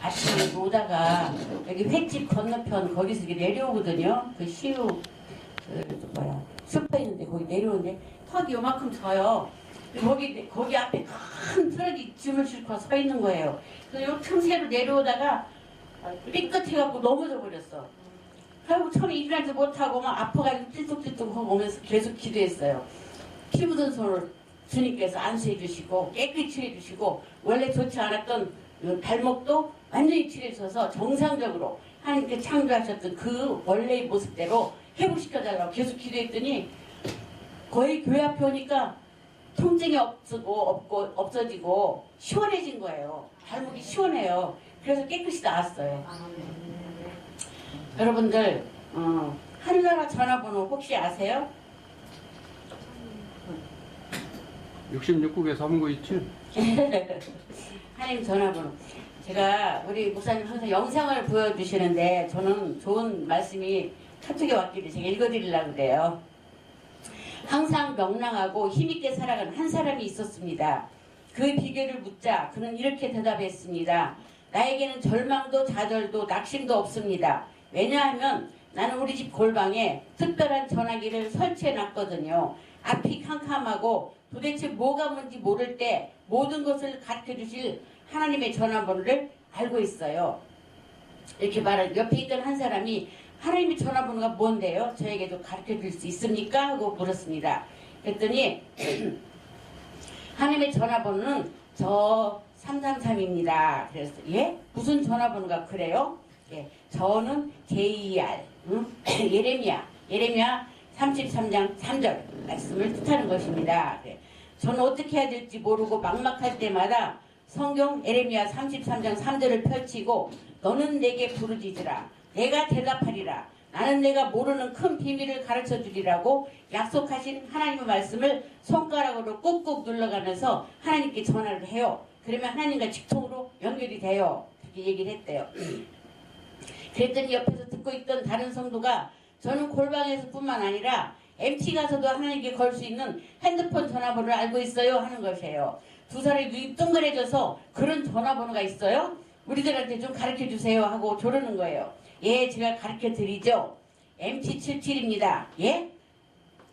아침에 오다가 여기 횟집 건너편 거기서 이렇게 내려오거든요. 그 시우 슈퍼 있는데 거기 내려오는데 턱이 요만큼 져요. 거기 앞에 큰 트럭이 짐을 싣고 서 있는 거예요. 그래서 요 틈새로 내려오다가 삐끗해갖고 넘어져 버렸어. 그리고 처음에 일어나지 못하고 막 아파가지고 찔뚝찔뚝 하고 오면서 계속 기도했어요. 피 묻은 손을 주님께서 안수해 주시고 깨끗이 칠해 주시고 원래 좋지 않았던 발목도 완전히 칠해줘서 정상적으로 하나님께 창조하셨던 그 원래의 모습대로 회복시켜달라고 계속 기도했더니 거의 교회 앞에 오니까 통증이 없어지고 시원해진 거예요. 발목이 시원해요. 그래서 깨끗이 나았어요. 여러분들 하늘나라 전화번호 혹시 아세요? 66국에 397. 하나님 전화번호. 제가 우리 목사님 항상 영상을 보여주시는데 저는 좋은 말씀이 카톡에 왔길래 제가 읽어드리려고 그래요. 항상 명랑하고 힘있게 살아가는 한 사람이 있었습니다. 그 비결을 묻자 그는 이렇게 대답했습니다. 나에게는 절망도 좌절도 낙심도 없습니다. 왜냐하면 나는 우리 집 골방에 특별한 전화기를 설치해놨거든요. 앞이 캄캄하고 도대체 뭐가 뭔지 모를 때 모든 것을 가르쳐주실 하나님의 전화번호를 알고 있어요. 이렇게 말한 옆에 있던 한 사람이 하나님의 전화번호가 뭔데요? 저에게도 가르쳐줄 수 있습니까? 하고 물었습니다. 그랬더니 하나님의 전화번호는 저 333입니다. 그래서 예? 무슨 전화번호가 그래요? 예, 저는 JER 예레미야 33장 3절 말씀을 뜻하는 것입니다. 저는 어떻게 해야 될지 모르고 막막할 때마다 성경 예레미야 33장 3절을 펼치고 너는 내게 부르짖으라 내가 대답하리라 나는 내가 모르는 큰 비밀을 가르쳐 주리라고 약속하신 하나님의 말씀을 손가락으로 꾹꾹 눌러가면서 하나님께 전화를 해요. 그러면 하나님과 직통으로 연결이 돼요. 그렇게 얘기를 했대요. 그랬더니 옆에서 듣고 있던 다른 성도가 저는 골방에서 뿐만 아니라 MT 가서도 하나님께 걸 수 있는 핸드폰 전화번호를 알고 있어요 하는 것이에요. 두 사람이 눈이 둥그레져서 그런 전화번호가 있어요? 우리들한테 좀 가르쳐 주세요 하고 조르는 거예요. 예, 제가 가르쳐 드리죠. MT77입니다. 예?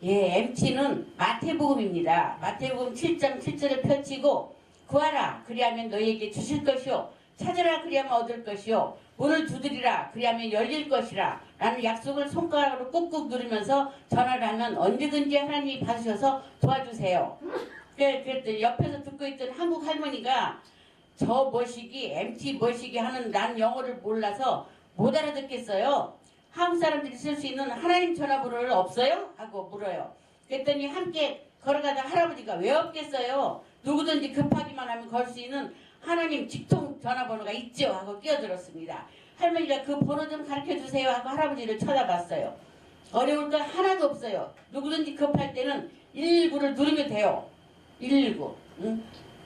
예, MT는 마태복음입니다. 마태복음 7장 7절을 펼치고 구하라 그리하면 너희에게 주실 것이요 찾으라 그리하면 얻을 것이요 문을 두드리라 그리하면 열릴 것이라 라는 약속을 손가락으로 꾹꾹 누르면서 전화를 하면 언제든지 하나님이 받으셔서 도와주세요. 그랬더니 옆에서 듣고 있던 한국 할머니가 저 뭐시기 MT 뭐시기 하는 난 영어를 몰라서 못 알아듣겠어요. 한국 사람들이 쓸 수 있는 하나님 전화번호를 없어요? 하고 물어요. 그랬더니 함께 걸어가다 할아버지가 왜 없겠어요? 누구든지 급하기만 하면 걸 수 있는 하나님 직통 전화번호가 있죠 하고 끼어들었습니다. 할머니가 그 번호 좀 가르쳐주세요 하고 할아버지를 쳐다봤어요. 어려울 거 하나도 없어요. 누구든지 급할 때는 119를 누르면 돼요. 119 응?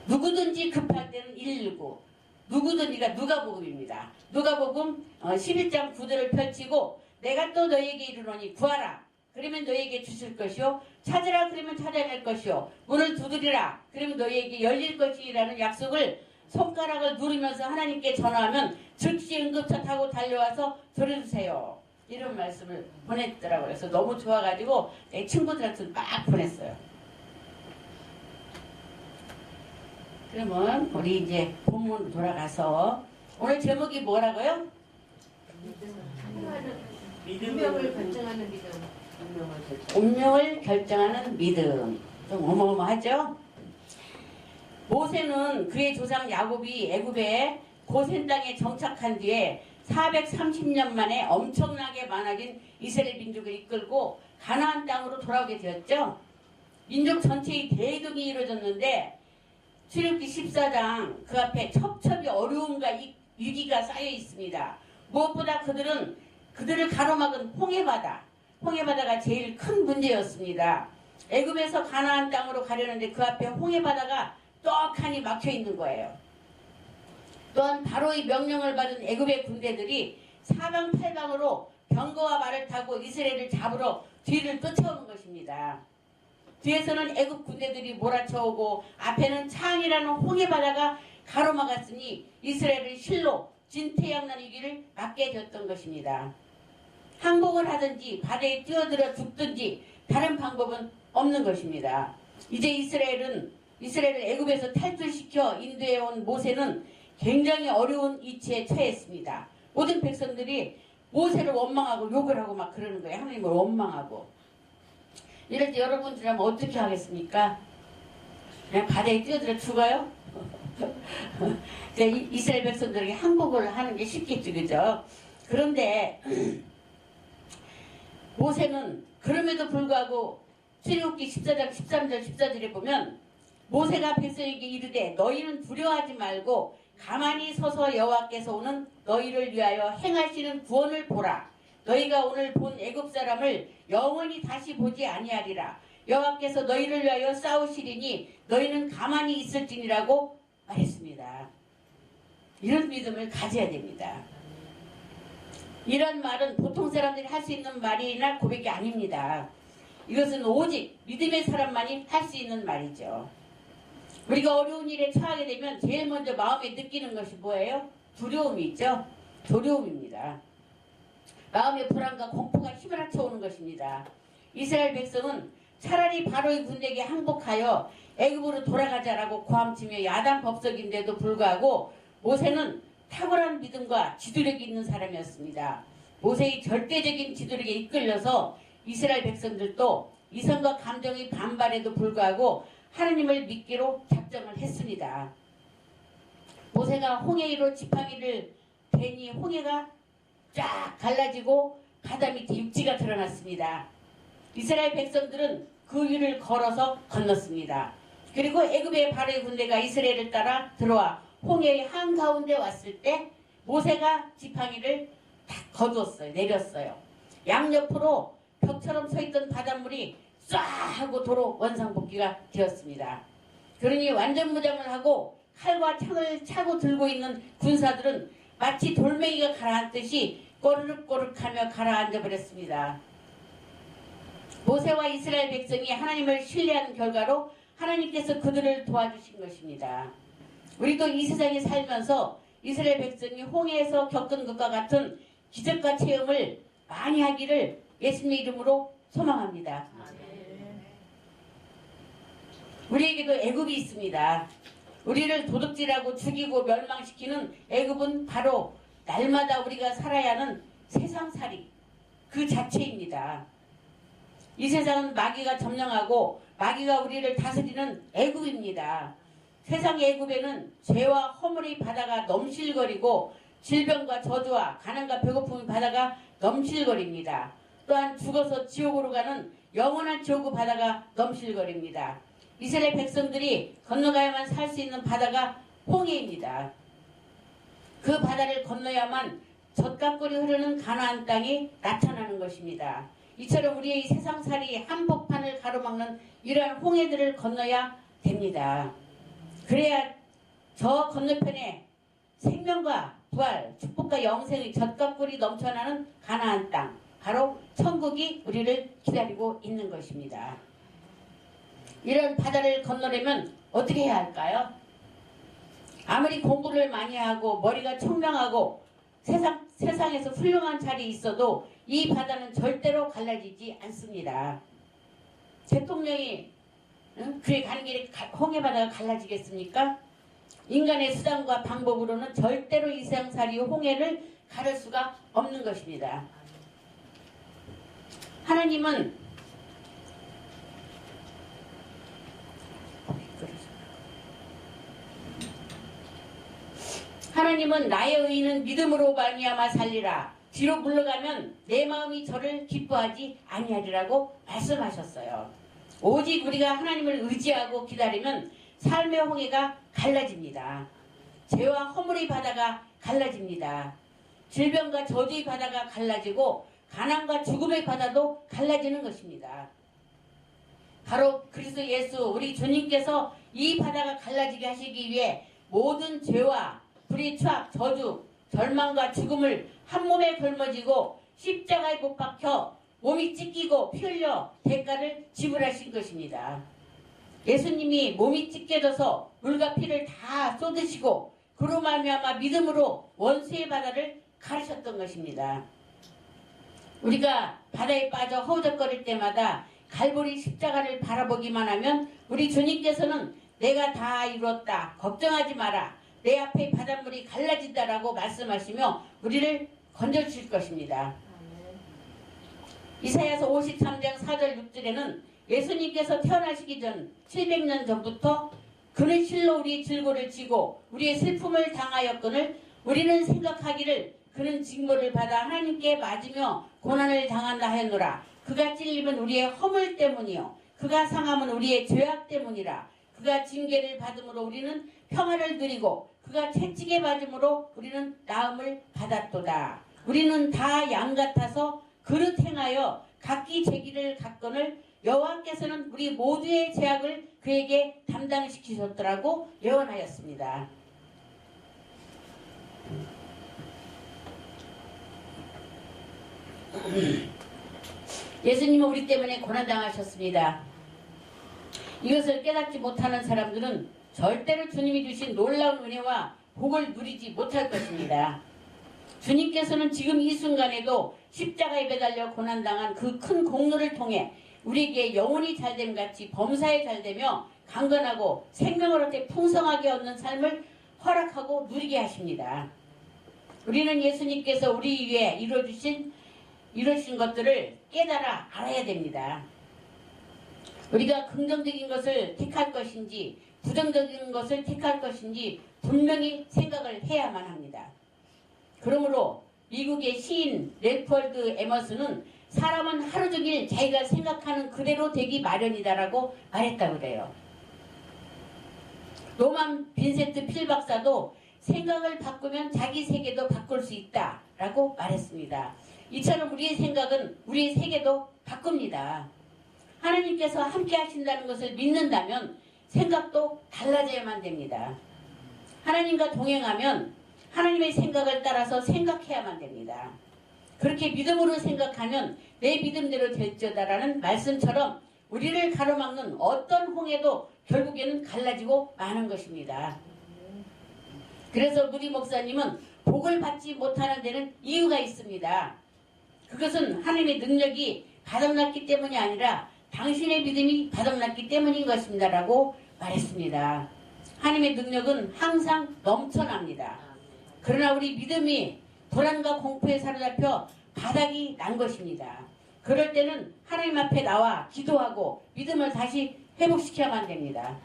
누구든지 급할 때는 119 누구든지가 누가복음입니다. 누가복음 11장 9절을 펼치고 내가 또 너희에게 이르노니 구하라 그러면 너희에게 주실 것이요 찾으라 그러면 찾아낼 것이요 문을 두드리라 그러면 너희에게 열릴 것이라는 약속을 손가락을 누르면서 하나님께 전화하면 즉시 응급차 타고 달려와서 들어주세요. 이런 말씀을 보냈더라고요. 그래서 너무 좋아가지고 내 친구들한테 막 보냈어요. 그러면 우리 이제 본문 돌아가서 오늘 제목이 뭐라고요? 운명을 결정하는 믿음. 운명을 결정하는 믿음. 좀 어마어마하죠? 모세는 그의 조상 야곱이 애굽의 고센 땅에 정착한 뒤에 430년 만에 엄청나게 많아진 이스라엘 민족을 이끌고 가나안 땅으로 돌아오게 되었죠. 민족 전체의 대동이 이루어졌는데 출애굽기 14장 그 앞에 첩첩이 어려움과 위기가 쌓여 있습니다. 무엇보다 그들을 가로막은 홍해바다가 제일 큰 문제였습니다. 애굽에서 가나안 땅으로 가려는데 그 앞에 홍해바다가 떡하니 막혀 있는 거예요. 또한 바로의 명령을 받은 애굽의 군대들이 사방팔방으로 병거와 말을 타고 이스라엘을 잡으러 뒤를 쫓아오는 것입니다. 뒤에서는 애굽 군대들이 몰아쳐오고 앞에는 창이라는 홍해바다가 가로막았으니 이스라엘을 실로 진퇴양난 위기를 맞게 되었던 것입니다. 항복을 하든지 바다에 뛰어들어 죽든지 다른 방법은 없는 것입니다. 이제 이스라엘을 애굽에서 탈출시켜 인도에 온 모세는 굉장히 어려운 이치에 처했습니다. 모든 백성들이 모세를 원망하고 욕을 하고 막 그러는 거예요. 하나님을 원망하고. 이럴 때 여러분들이라면 어떻게 하겠습니까? 그냥 바다에 뛰어들어 죽어요? 이스라엘 백성들에게 항복을 하는 게 쉽겠죠, 그죠? 그런데 모세는 그럼에도 불구하고 출애굽기 14장 13절 14절에 보면 모세가 백성에게 이르되 너희는 두려워하지 말고 가만히 서서 여호와께서 오는 너희를 위하여 행하시는 구원을 보라. 너희가 오늘 본 애굽 사람을 영원히 다시 보지 아니하리라. 여호와께서 너희를 위하여 싸우시리니 너희는 가만히 있을지니라고 말했습니다. 이런 믿음을 가져야 됩니다. 이런 말은 보통 사람들이 할 수 있는 말이나 고백이 아닙니다. 이것은 오직 믿음의 사람만이 할 수 있는 말이죠. 우리가 어려운 일에 처하게 되면 제일 먼저 마음에 느끼는 것이 뭐예요? 두려움이 있죠? 두려움입니다. 마음의 불안과 공포가 휘몰아쳐 오는 것입니다. 이스라엘 백성은 차라리 바로의 군대에게 항복하여 애굽으로 돌아가자라고 고함치며 야단 법석인데도 불구하고 모세는 탁월한 믿음과 지도력이 있는 사람이었습니다. 모세의 절대적인 지도력에 이끌려서 이스라엘 백성들도 이성과 감정의 반발에도 불구하고 하나님을 믿기로 작정을 했습니다. 모세가 홍해 위로 지팡이를 대니 홍해가 쫙 갈라지고 바다 밑에 육지가 드러났습니다. 이스라엘 백성들은 그 위를 걸어서 건넜습니다. 그리고 애굽의 바로의 군대가 이스라엘을 따라 들어와 홍해의 한가운데 왔을 때 모세가 지팡이를 탁 거두었어요. 내렸어요. 양옆으로 벽처럼 서있던 바닷물이 쏴 하고 도로 원상복귀가 되었습니다. 그러니 완전 무장을 하고 칼과 창을 차고 들고 있는 군사들은 마치 돌멩이가 가라앉듯이 꼬르륵꼬르륵하며 가라앉아 버렸습니다. 모세와 이스라엘 백성이 하나님을 신뢰한 결과로 하나님께서 그들을 도와주신 것입니다. 우리도 이 세상에 살면서 이스라엘 백성이 홍해에서 겪은 것과 같은 기적과 체험을 많이 하기를 예수님의 이름으로 소망합니다. 우리에게도 애굽이 있습니다. 우리를 도둑질하고 죽이고 멸망시키는 애굽은 바로 날마다 우리가 살아야 하는 세상살이 그 자체입니다. 이 세상은 마귀가 점령하고 마귀가 우리를 다스리는 애굽입니다. 세상 애굽에는 죄와 허물의 바다가 넘실거리고 질병과 저주와 가난과 배고픔의 바다가 넘실거립니다. 또한 죽어서 지옥으로 가는 영원한 지옥의 바다가 넘실거립니다. 이스라엘 백성들이 건너가야만 살 수 있는 바다가 홍해입니다. 그 바다를 건너야만 젖가꿀이 흐르는 가나안 땅이 나타나는 것입니다. 이처럼 우리의 이 세상살이 한복판을 가로막는 이러한 홍해들을 건너야 됩니다. 그래야 저 건너편에 생명과 부활, 축복과 영생의 젖가꿀이 넘쳐나는 가나안 땅, 바로 천국이 우리를 기다리고 있는 것입니다. 이런 바다를 건너려면 어떻게 해야 할까요? 아무리 공부를 많이 하고 머리가 청명하고 세상에서 훌륭한 자리에 있어도 이 바다는 절대로 갈라지지 않습니다. 대통령이 그에 가는 길에 홍해바다가 갈라지겠습니까? 인간의 수단과 방법으로는 절대로 이 세상살이 홍해를 가를 수가 없는 것입니다. 하나님은 나의 의인은 믿음으로 말미암아 살리라. 뒤로 물러가면 내 마음이 저를 기뻐하지 아니하리라고 말씀하셨어요. 오직 우리가 하나님을 의지하고 기다리면 삶의 홍해가 갈라집니다. 죄와 허물의 바다가 갈라집니다. 질병과 저주의 바다가 갈라지고 가난과 죽음의 바다도 갈라지는 것입니다. 바로 그리스도 예수 우리 주님께서 이 바다가 갈라지게 하시기 위해 모든 죄와 불의 추악, 저주, 절망과 죽음을 한 몸에 걸머지고 십자가에 못 박혀 몸이 찢기고 피 흘려 대가를 지불하신 것입니다. 예수님이 몸이 찢겨져서 물과 피를 다 쏟으시고 그로 말미암아 믿음으로 원수의 바다를 가르셨던 것입니다. 우리가 바다에 빠져 허우적거릴 때마다 갈보리 십자가를 바라보기만 하면 우리 주님께서는 내가 다 이루었다, 걱정하지 마라, 내 앞에 바닷물이 갈라진다라고 말씀하시며 우리를 건져주실 것입니다. 이사야서 53장 4절 6절에는 예수님께서 태어나시기 전 700년 전부터 그는 실로 우리의 질고를 지고 우리의 슬픔을 당하였거늘 우리는 생각하기를 그는 징벌을 받아 하나님께 맞으며 고난을 당한다 하였노라. 그가 찔림은 우리의 허물 때문이요 그가 상함은 우리의 죄악 때문이라. 그가 징계를 받음으로 우리는 평화를 누리고 그가 채찍에 맞음으로 우리는 나음을 받았도다. 우리는 다 양 같아서 그릇 행하여 각기 제 길을 갔거늘 여호와께서는 우리 모두의 죄악을 그에게 담당시키셨더라고 예언하였습니다. 예수님은 우리 때문에 고난당하셨습니다. 이것을 깨닫지 못하는 사람들은 절대로 주님이 주신 놀라운 은혜와 복을 누리지 못할 것입니다. 주님께서는 지금 이 순간에도 십자가에 매달려 고난당한 그 큰 공로를 통해 우리에게 영혼이 잘됨 같이 범사에 잘되며 강건하고 생명을 얻게 풍성하게 얻는 삶을 허락하고 누리게 하십니다. 우리는 예수님께서 우리 위해 이루어주신 것들을 깨달아 알아야 됩니다. 우리가 긍정적인 것을 택할 것인지 부정적인 것을 택할 것인지 분명히 생각을 해야만 합니다. 그러므로 미국의 시인 래퍼드 에머슨은 사람은 하루 종일 자기가 생각하는 그대로 되기 마련이다라고 말했다고 그래요. 로만 빈센트 필 박사도 생각을 바꾸면 자기 세계도 바꿀 수 있다라고 말했습니다. 이처럼 우리의 생각은 우리의 세계도 바꿉니다. 하나님께서 함께 하신다는 것을 믿는다면 생각도 달라져야만 됩니다. 하나님과 동행하면 하나님의 생각을 따라서 생각해야만 됩니다. 그렇게 믿음으로 생각하면 내 믿음대로 될지어다라는 말씀처럼 우리를 가로막는 어떤 홍해도 결국에는 갈라지고 마는 것입니다. 그래서 무디 목사님은 복을 받지 못하는 데는 이유가 있습니다. 그것은 하나님의 능력이 바닥났기 때문이 아니라 당신의 믿음이 바닥났기 때문인 것입니다 라고 말했습니다. 하나님의 능력은 항상 넘쳐납니다. 그러나 우리 믿음이 불안과 공포에 사로잡혀 바닥이 난 것입니다. 그럴 때는 하나님 앞에 나와 기도하고 믿음을 다시 회복시켜야만 됩니다.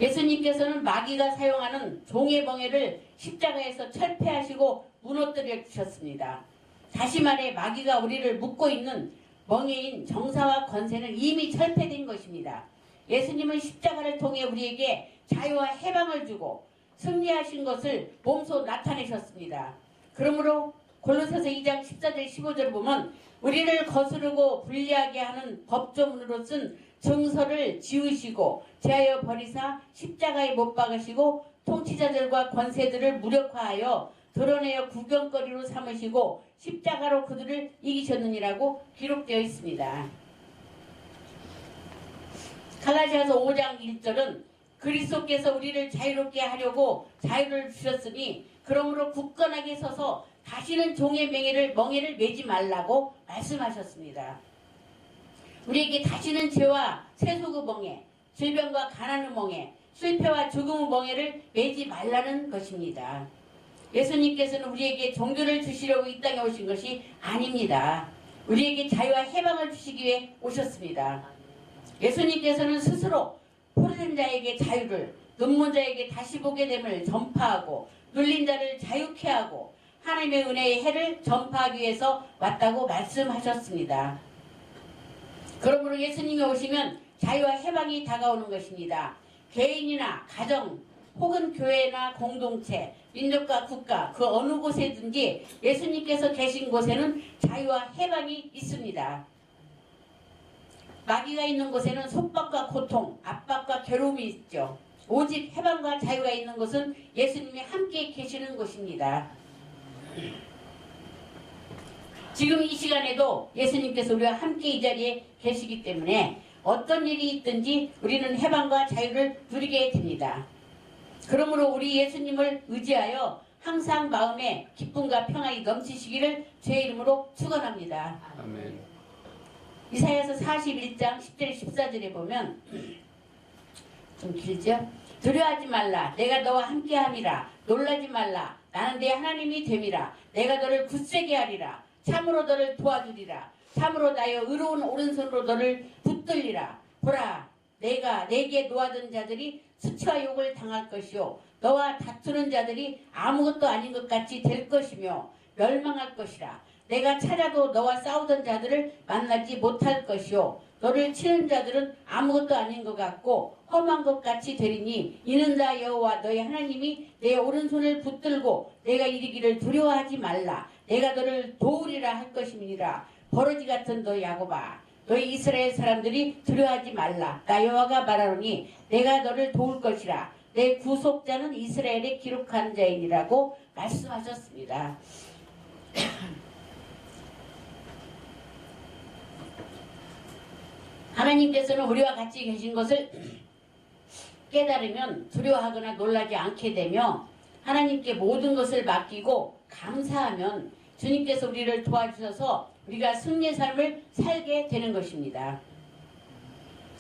예수님께서는 마귀가 사용하는 종의 멍에를 십자가에서 철폐하시고 무너뜨려 주셨습니다. 다시 말해 마귀가 우리를 묶고 있는 멍에인 정사와 권세는 이미 철폐된 것입니다. 예수님은 십자가를 통해 우리에게 자유와 해방을 주고 승리하신 것을 몸소 나타내셨습니다. 그러므로 골로새서 2장 14절 15절을 보면 우리를 거스르고 불리하게 하는 법조문으로 쓴 증서를 지우시고 제하여 버리사 십자가에 못 박으시고 통치자들과 권세들을 무력화하여 드러내어 구경거리로 삼으시고 십자가로 그들을 이기셨느니라고 기록되어 있습니다. 갈라디아서 5장 1절은 그리스도께서 우리를 자유롭게 하려고 자유를 주셨으니 그러므로 굳건하게 서서 다시는 종의 멍에를 매지 말라고 말씀하셨습니다. 우리에게 다시는 죄와 세속의 멍에, 질병과 가난의 멍에, 실패와 죽음의 멍에를 매지 말라는 것입니다. 예수님께서는 우리에게 종교를 주시려고 이 땅에 오신 것이 아닙니다. 우리에게 자유와 해방을 주시기 위해 오셨습니다. 예수님께서는 스스로 포로된 자에게 자유를, 눈먼 자에게 다시 보게 됨을 전파하고 눌린 자를 자유케 하고 하나님의 은혜의 해를 전파하기 위해서 왔다고 말씀하셨습니다. 그러므로 예수님이 오시면 자유와 해방이 다가오는 것입니다. 개인이나 가정 혹은 교회나 공동체, 민족과 국가 그 어느 곳에든지 예수님께서 계신 곳에는 자유와 해방이 있습니다. 마귀가 있는 곳에는 속박과 고통, 압박과 괴로움이 있죠. 오직 해방과 자유가 있는 곳은 예수님이 함께 계시는 곳입니다. 지금 이 시간에도 예수님께서 우리와 함께 이 자리에 계시기 때문에 어떤 일이 있든지 우리는 해방과 자유를 누리게 됩니다. 그러므로 우리 예수님을 의지하여 항상 마음에 기쁨과 평안이 넘치시기를 주의 이름으로 축원합니다. 아멘. 이사야서 41장 10절 14절에 보면 좀 길죠? 두려워하지 말라. 내가 너와 함께함이라. 놀라지 말라. 나는 네 하나님이 됨이라. 내가 너를 굳세게 하리라. 참으로 너를 도와주리라. 참으로 나의 의로운 오른손으로 너를 붙들리라. 보라, 내가 내게 놓아둔 자들이 수치와 욕을 당할 것이요 너와 다투는 자들이 아무것도 아닌 것 같이 될 것이며 멸망할 것이라. 내가 찾아도 너와 싸우던 자들을 만나지 못할 것이요 너를 치는 자들은 아무것도 아닌 것 같고 험한 것 같이 되리니 이는 나 여호와 너희 하나님이 내 오른손을 붙들고 내가 이르기를 두려워하지 말라. 내가 너를 도우리라 할 것임이니라. 버러지 같은 너 야곱아, 너희 이스라엘 사람들이 두려워하지 말라. 나 여호와가 말하노니 내가 너를 도울 것이라. 내 구속자는 이스라엘에 기록한 자이니라고 말씀하셨습니다. 하나님께서는 우리와 같이 계신 것을 깨달으면 두려워하거나 놀라지 않게 되며 하나님께 모든 것을 맡기고 감사하면 주님께서 우리를 도와주셔서 우리가 승리의 삶을 살게 되는 것입니다.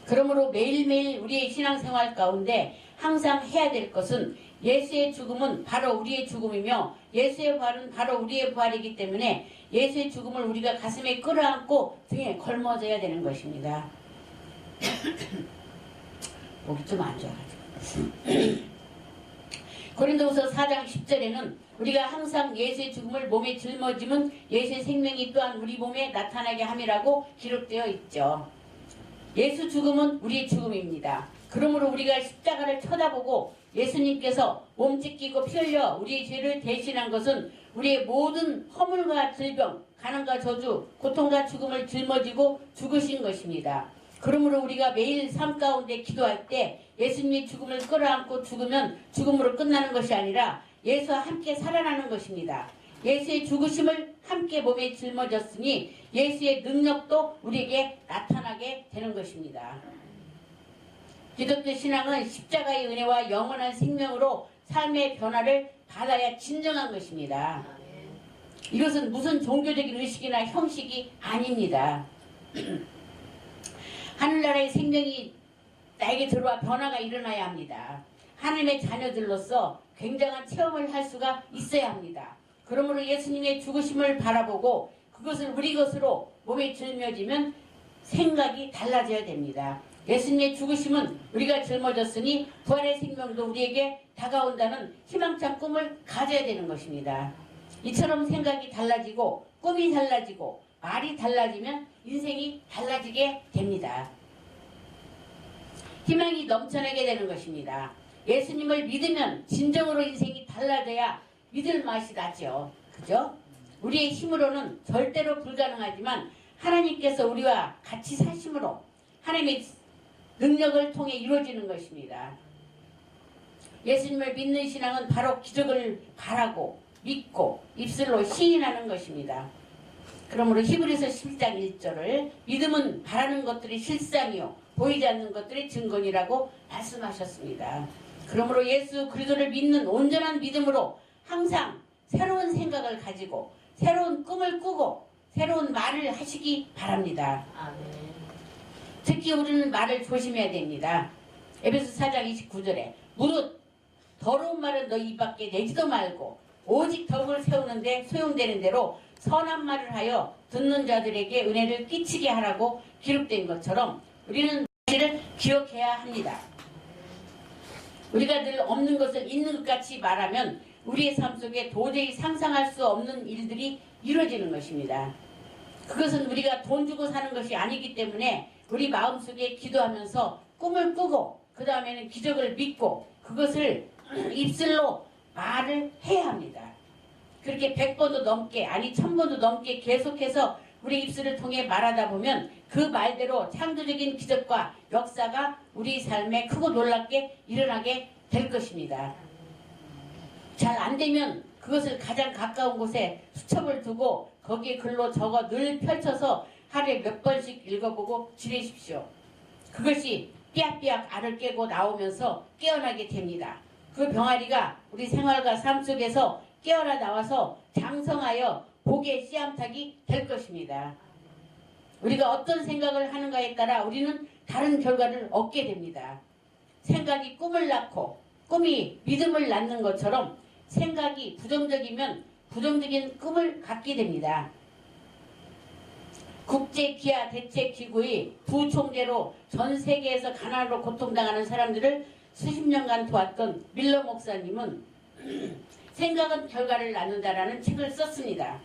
그러므로 매일매일 우리의 신앙생활 가운데 항상 해야 될 것은 예수의 죽음은 바로 우리의 죽음이며 예수의 부활은 바로 우리의 부활이기 때문에 예수의 죽음을 우리가 가슴에 끌어안고 등에 걸머져야 되는 것입니다. 목이 좀 안 좋아가지고 고린도후서 4장 10절에는 우리가 항상 예수의 죽음을 몸에 짊어지면 예수의 생명이 또한 우리 몸에 나타나게 함이라고 기록되어 있죠. 예수 죽음은 우리의 죽음입니다. 그러므로 우리가 십자가를 쳐다보고 예수님께서 몸 찢기고 피 흘려 우리의 죄를 대신한 것은 우리의 모든 허물과 질병, 가난과 저주, 고통과 죽음을 짊어지고 죽으신 것입니다. 그러므로 우리가 매일 삶 가운데 기도할 때 예수님의 죽음을 끌어안고 죽으면 죽음으로 끝나는 것이 아니라 예수와 함께 살아나는 것입니다. 예수의 죽으심을 함께 몸에 짊어졌으니 예수의 능력도 우리에게 나타나게 되는 것입니다. 기독교 신앙은 십자가의 은혜와 영원한 생명으로 삶의 변화를 받아야 진정한 것입니다. 이것은 무슨 종교적인 의식이나 형식이 아닙니다. 하늘나라의 생명이 나에게 들어와 변화가 일어나야 합니다. 하나님의 자녀들로서 굉장한 체험을 할 수가 있어야 합니다. 그러므로 예수님의 죽으심을 바라보고 그것을 우리 것으로 몸에 짊어지면 생각이 달라져야 됩니다. 예수님의 죽으심은 우리가 짊어졌으니 부활의 생명도 우리에게 다가온다는 희망찬 꿈을 가져야 되는 것입니다. 이처럼 생각이 달라지고 꿈이 달라지고 말이 달라지면 인생이 달라지게 됩니다. 희망이 넘쳐나게 되는 것입니다. 예수님을 믿으면 진정으로 인생이 달라져야 믿을 맛이 나죠. 그죠? 우리의 힘으로는 절대로 불가능하지만 하나님께서 우리와 같이 사심으로 하나님의 능력을 통해 이루어지는 것입니다. 예수님을 믿는 신앙은 바로 기적을 바라고 믿고 입술로 시인하는 것입니다. 그러므로 히브리서 11장 1절을 믿음은 바라는 것들이 실상이요 보이지 않는 것들이 증거니라고 말씀하셨습니다. 그러므로 예수 그리스도를 믿는 온전한 믿음으로 항상 새로운 생각을 가지고 새로운 꿈을 꾸고 새로운 말을 하시기 바랍니다. 아멘. 특히 우리는 말을 조심해야 됩니다. 에베소 4장 29절에 무릇 더러운 말은 너희 입 밖에 내지도 말고 오직 덕을 세우는데 소용되는 대로 선한 말을 하여 듣는 자들에게 은혜를 끼치게 하라고 기록된 것처럼 우리는 사실을 기억해야 합니다. 우리가 늘 없는 것을 있는 것 같이 말하면 우리의 삶 속에 도저히 상상할 수 없는 일들이 이루어지는 것입니다. 그것은 우리가 돈 주고 사는 것이 아니기 때문에 우리 마음속에 기도하면서 꿈을 꾸고 그 다음에는 기적을 믿고 그것을 입술로 말을 해야 합니다. 그렇게 100번도 넘게 아니 1000번도 넘게 계속해서 우리 입술을 통해 말하다 보면 그 말대로 창조적인 기적과 역사가 우리 삶에 크고 놀랍게 일어나게 될 것입니다. 잘 안되면 그것을 가장 가까운 곳에 수첩을 두고 거기에 글로 적어 늘 펼쳐서 하루에 몇 번씩 읽어보고 지내십시오. 그것이 삐약삐약 알을 깨고 나오면서 깨어나게 됩니다. 그 병아리가 우리 생활과 삶 속에서 깨어나 나와서 장성하여 복의 씨암탉이 될 것입니다. 우리가 어떤 생각을 하는가에 따라 우리는 다른 결과를 얻게 됩니다. 생각이 꿈을 낳고 꿈이 믿음을 낳는 것처럼 생각이 부정적이면 부정적인 꿈을 갖게 됩니다. 국제기아대책기구의 부총재로 전 세계에서 가난으로 고통당하는 사람들을 수십 년간 도왔던 밀러 목사님은 생각은 결과를 낳는다라는 책을 썼습니다.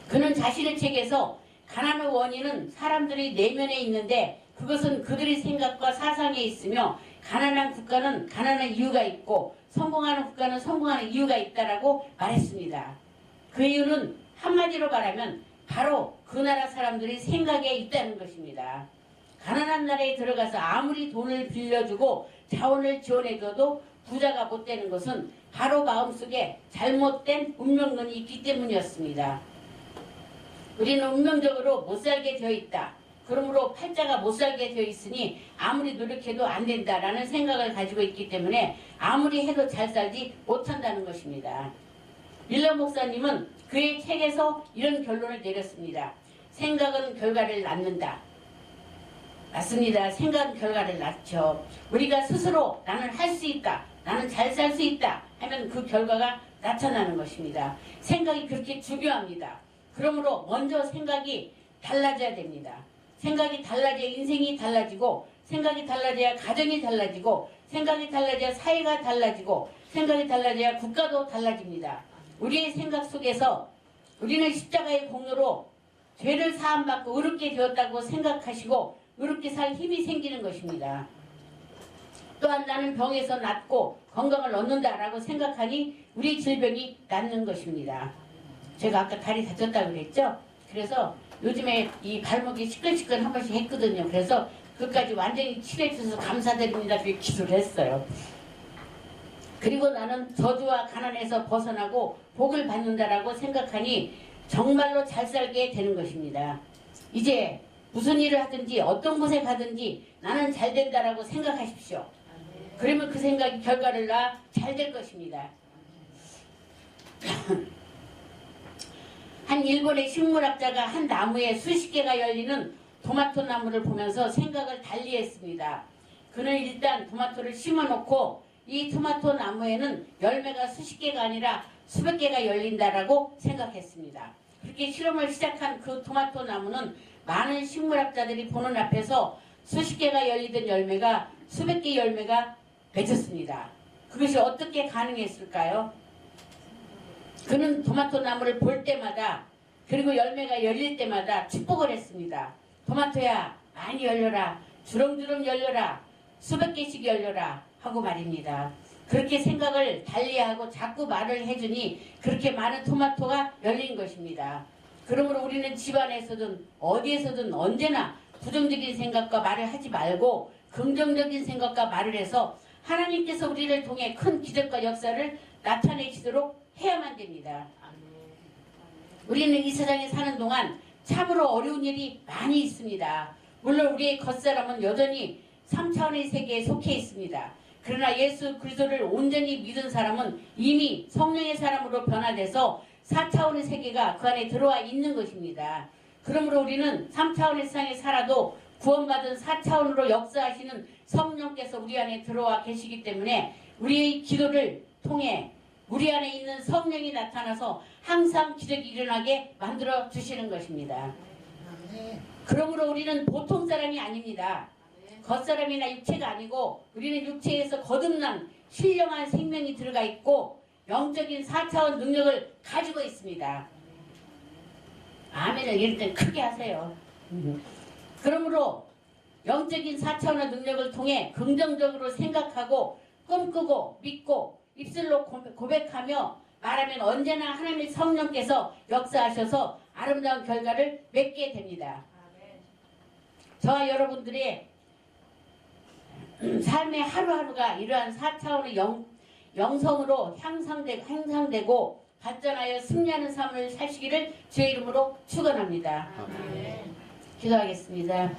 그는 자신의 책에서 가난의 원인은 사람들의 내면에 있는데 그것은 그들의 생각과 사상에 있으며 가난한 국가는 가난한 이유가 있고 성공하는 국가는 성공하는 이유가 있다라고 말했습니다. 그 이유는 한마디로 말하면 바로 그 나라 사람들의 생각에 있다는 것입니다. 가난한 나라에 들어가서 아무리 돈을 빌려주고 자원을 지원해줘도 부자가 못 되는 것은 바로 마음속에 잘못된 운명론이 있기 때문이었습니다. 우리는 운명적으로 못 살게 되어 있다. 그러므로 팔자가 못 살게 되어 있으니 아무리 노력해도 안 된다라는 생각을 가지고 있기 때문에 아무리 해도 잘 살지 못한다는 것입니다. 밀러 목사님은 그의 책에서 이런 결론을 내렸습니다. 생각은 결과를 낳는다. 맞습니다. 생각은 결과를 낳죠. 우리가 스스로 나는 할 수 있다. 나는 잘 살 수 있다. 하면 그 결과가 나타나는 것입니다. 생각이 그렇게 중요합니다. 그러므로 먼저 생각이 달라져야 됩니다. 생각이 달라져야 인생이 달라지고 생각이 달라져야 가정이 달라지고 생각이 달라져야 사회가 달라지고 생각이 달라져야 국가도 달라집니다. 우리의 생각 속에서 우리는 십자가의 공로로 죄를 사함받고 의롭게 되었다고 생각하시고 의롭게 살 힘이 생기는 것입니다. 또한 나는 병에서 낫고 건강을 얻는다라고 생각하니 우리 질병이 낫는 것입니다. 제가 아까 다리 다쳤다고 그랬죠? 그래서 요즘에 이 발목이 시끌시끌 한 번씩 했거든요. 그래서 그것까지 완전히 치료해 주셔서 감사드립니다. 그렇게 기도를 했어요. 그리고 나는 저주와 가난에서 벗어나고 복을 받는다라고 생각하니 정말로 잘 살게 되는 것입니다. 이제 무슨 일을 하든지 어떤 곳에 가든지 나는 잘 된다라고 생각하십시오. 그러면 그 생각이 결과를 낳아 잘 될 것입니다. 한 일본의 식물학자가 한 나무에 수십 개가 열리는 토마토 나무를 보면서 생각을 달리했습니다. 그는 일단 토마토를 심어놓고 이 토마토 나무에는 열매가 수십 개가 아니라 수백 개가 열린다라고 생각했습니다. 그렇게 실험을 시작한 그 토마토 나무는 많은 식물학자들이 보는 앞에서 수십 개가 열리던 열매가 수백 개 열매가 맺었습니다. 그것이 어떻게 가능했을까요? 그는 토마토 나무를 볼 때마다 그리고 열매가 열릴 때마다 축복을 했습니다. 토마토야 많이 열려라. 주렁주렁 열려라. 수백 개씩 열려라 하고 말입니다. 그렇게 생각을 달리하고 자꾸 말을 해주니 그렇게 많은 토마토가 열린 것입니다. 그러므로 우리는 집안에서든 어디에서든 언제나 부정적인 생각과 말을 하지 말고 긍정적인 생각과 말을 해서 하나님께서 우리를 통해 큰 기적과 역사를 나타내시도록 해야만 됩니다. 우리는 이 세상에 사는 동안 참으로 어려운 일이 많이 있습니다. 물론 우리의 겉사람은 여전히 3차원의 세계에 속해 있습니다. 그러나 예수 그리스도를 온전히 믿은 사람은 이미 성령의 사람으로 변화돼서 4차원의 세계가 그 안에 들어와 있는 것입니다. 그러므로 우리는 3차원의 세상에 살아도 구원받은 4차원으로 역사하시는 성령께서 우리 안에 들어와 계시기 때문에 우리의 기도를 통해 우리 안에 있는 성령이 나타나서 항상 기적이 일어나게 만들어 주시는 것입니다. 그러므로 우리는 보통 사람이 아닙니다. 겉사람이나 육체가 아니고 우리는 육체에서 거듭난 신령한 생명이 들어가 있고 영적인 4차원 능력을 가지고 있습니다. 아멘을 이럴 땐 크게 하세요. 그러므로 영적인 4차원의 능력을 통해 긍정적으로 생각하고 꿈꾸고 믿고 입술로 고백하며 말하면 언제나 하나님의 성령께서 역사하셔서 아름다운 결과를 맺게 됩니다. 저와 여러분들의 삶의 하루하루가 이러한 4차원의 영성으로 향상되고 발전하여 승리하는 삶을 사시기를 주의 이름으로 축원합니다. 기도하겠습니다.